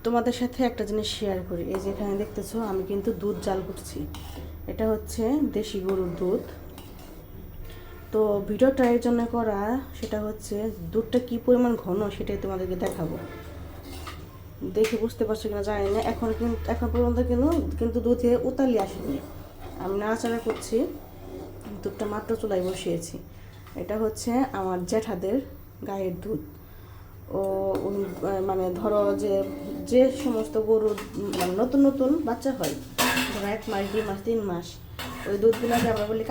তোমাদের সাথে একটা জিনিস শেয়ার করি। এই যে এখানে দেখতেছো আমি কিন্তু দুধ জাল করছি। এটা হচ্ছে দেশি গরুর দুধ। তো ভিডিওটা এর জন্য করা, সেটা হচ্ছে দুধটা কি পরিমাণ ঘন সেটাই তোমাদেরকে দেখাবো। দেখে বুঝতে পারছো কিনা জানি না, এখন পর্যন্ত কিন্তু দুধে উতালি আসেনি। আমি নাড়াচাড়া করছি, দুধটা মাত্র চুলায় বসিয়েছি। এটা হচ্ছে আমার জ্যাঠাদের গায়ের দুধ। ও মানে ধরো যে যে সমস্ত গরুর মানে নতুন নতুন বাচ্চা হয়, ধরো 1 মাস 2 মাস 3 মাস, ওই দুধগুলোকে আমরা বলি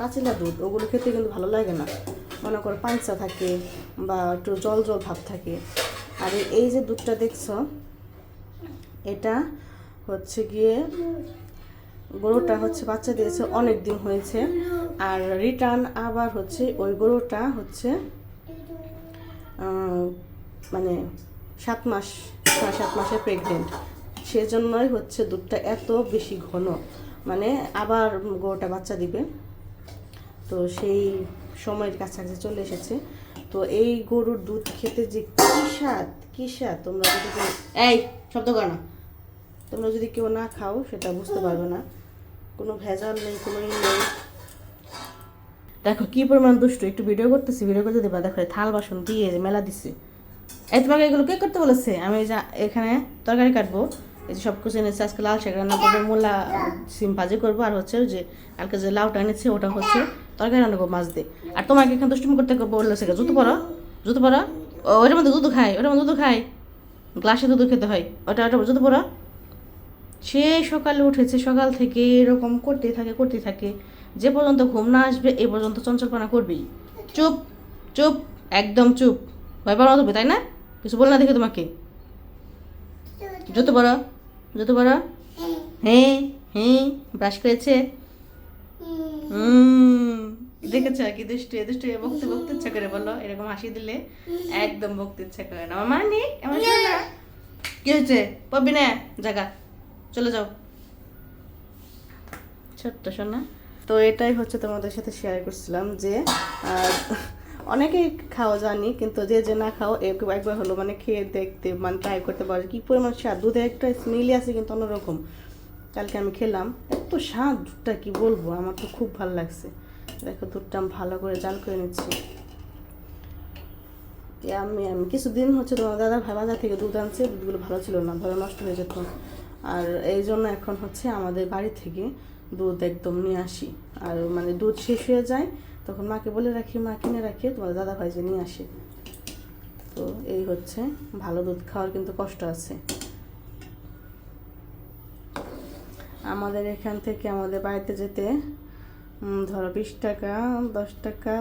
কাঁচিলা দুধ। ওগুলো খেতে কিন্তু ভালো লাগে না, মনে করো পাঞ্চা থাকে বা একটু জল জল ভাব থাকে। আর এই যে দুধটা দেখছো, এটা হচ্ছে গিয়ে গরুটা হচ্ছে বাচ্চা দিয়েছে, অনেক দিন হয়েছে। আর রিটার্ন আবার হচ্ছে ওই গরুটা হচ্ছে মানে 7 মাস 7 মাসে প্রেগনেন্ট। সেজন্যই হচ্ছে দুধটা এত বেশি ঘন, মানে আবার গরুটা বাচ্চা দিবে। তো সেই সময়ের কাছাকাছি চলে এসেছে। তো এই গরুর দুধ খেতে যে কি স্বাদ তোমরা যদি এই শব্দ করো না, তোমরা যদি কেউ না খাও সেটা বুঝতে পারবে না। কোনো ভেজাল নেই, কোনো নেই। দেখো কি পরিমাণ দুষ্ট, একটু ভিডিও করতে দেবা। দেখো থাল বাসন দিয়ে মেলা দিচ্ছে। এই তোমাকে এগুলো কে করতে বলেছে? আমি এখানে তরকারি কাটবো, এই যে সব কিছু এনেছে। আজকে লাল শাক রান্না করবো, মূলা সিম ভাজি করবো, আর হচ্ছে যে কালকে যে লাউটা এনেছে ওটা হচ্ছে তরকারি রান্না করবো মাছ দিয়ে। আর তোমাকে এখানে দুষ্টুমি করতে বলেছে, জুতো পরো। ওটার মধ্যে দুধ খায়, গ্লাসে দুধ খেতে হয়। ওটা জুতো পরো। সে সকালে উঠেছে, সকাল থেকে এরকম করতেই থাকে, যে পর্যন্ত ঘুম না আসবে এ পর্যন্ত চঞ্চলপনা করবেই। চুপ চুপ, একদম চুপ। ভয় পাওয়া হবে তাই না? কিছু বল না দেখে তোমাকে। জুতো পরো। হ্যাঁ হ্যাঁ, ব্রাশ করেছে। দেখেছ কি দুষ্টু বকতে ইচ্ছা করে, বলো এরকম হাসি দিলে একদম বকতে ইচ্ছা করে না। আমার মানিক, আমার সোনা, কি হয়েছে? পাবি না জায়গা, চলে যাও ছোট্ট সোনা। তো এটাই হচ্ছে তোমাদের সাথে শেয়ার করছিলাম যে অনেকেই খাও জানি, কিন্তু যে না খাও একবার হলো মানে খেয়ে দেখতে, মানে ট্রাই করতে পারো কি পরিমাণ স্বাদ। দুধে একটা স্মেলই আছে কিন্তু অন্যরকম। কালকে আমি খেলাম, এত স্বাদ দুধটা কি বলবো, আমার তো খুব ভালো লাগছে। দেখো দুধটা আমি ভালো করে জাল করে নিচ্ছি। আমি কিছুদিন হচ্ছে তোমার দাদা ভাই বাজার থেকে দুধ আনছে, দুধগুলো ভালো ছিল না, ধরো নষ্ট হয়ে যেত। আর এই জন্য এখন হচ্ছে আমাদের বাড়ি থেকে দুধ একদম নিয়ে আসি। আর মানে দুধ শেষ হয়ে যায় তখন মাকে বলে রাখি, মা কিনে রাখে, তোমার দাদা ভাই যে নিয়ে আসে। তো এই হচ্ছে, ভালো দুধ খাওয়ার কিন্তু কষ্ট আছে। আমাদের এখান থেকে আমাদের বাড়িতে যেতে ধরো 20 টাকা, 10 টাকা,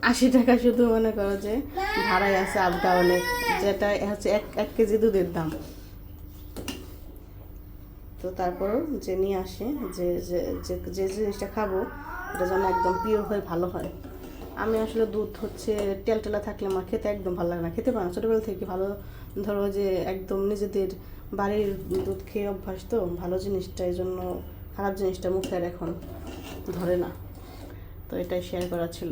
80 টাকা শুধু মনে করো যে ভাড়াই আছে আপ ডাউনে, যেটা হচ্ছে 1 কেজি দুধের দাম। তো তারপরও যে নিয়ে আসে, যে যে জিনিসটা খাবো এটা যেন একদম পিওর হয়, ভালো হয়। আমি আসলে দুধ হচ্ছে টেলটেলা থাকলে আমার খেতে একদম ভালো লাগে না, খেতে পারে না ছোটোবেলা থেকে। ভালো ধরো যে একদম নিজেদের বাড়ির দুধ খেয়ে অভ্যাস, তো ভালো জিনিসটা, এই জন্য খারাপ জিনিসটা মুখে আর এখন ধরে না। তো এটাই শেয়ার করা ছিল।